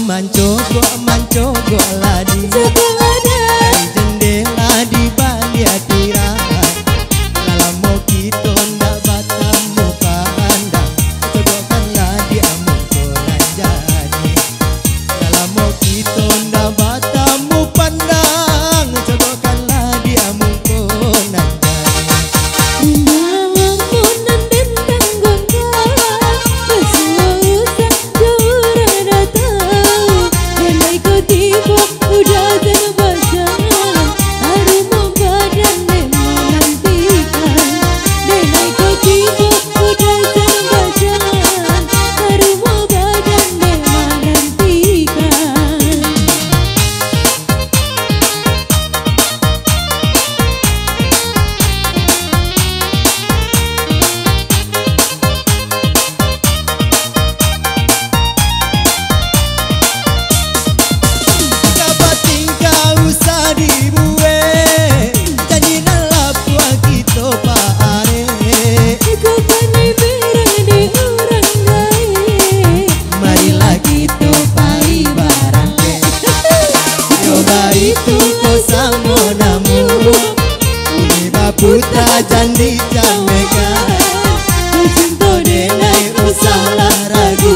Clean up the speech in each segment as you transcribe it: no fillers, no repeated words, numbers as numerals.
Mancogo ladi jendela di balik tirai dalam mau kita ndak batamu pandang cogokan ladi amung kolan jadi dalam mau kita ndak batamu pandang cogokan ladi amung kolan putra jandi jamega cinta denai usahlah ragu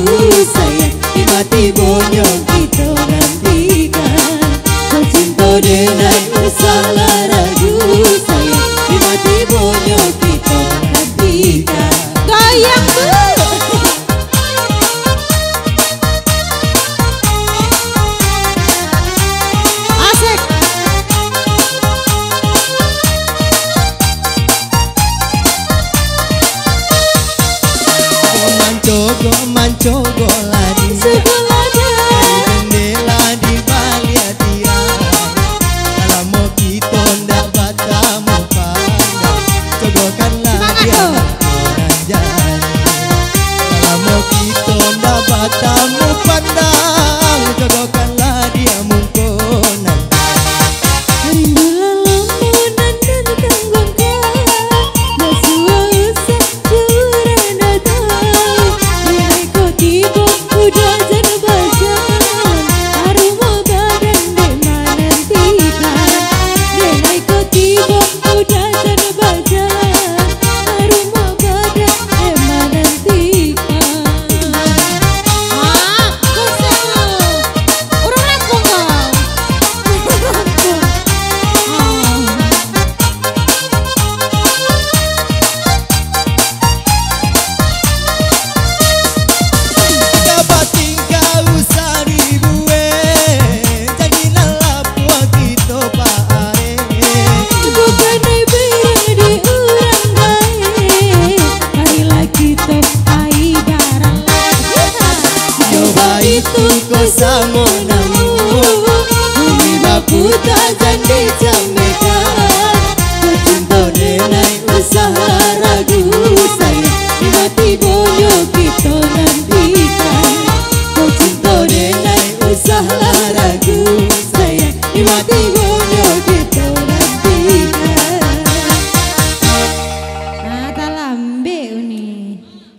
sayang di mati bonyong kita nantikan cinta denai usahlah ragu sayang di mati bonyong kita nantikan goyang tuh asik Mancogo ladi jendela di balik tirai dalam mau kita ndak batamu pandang cogokan ladi orang jadi dalam mau kita ndak batamu pandang cogokan ladi amung konan itu kau sama namu bumi baputa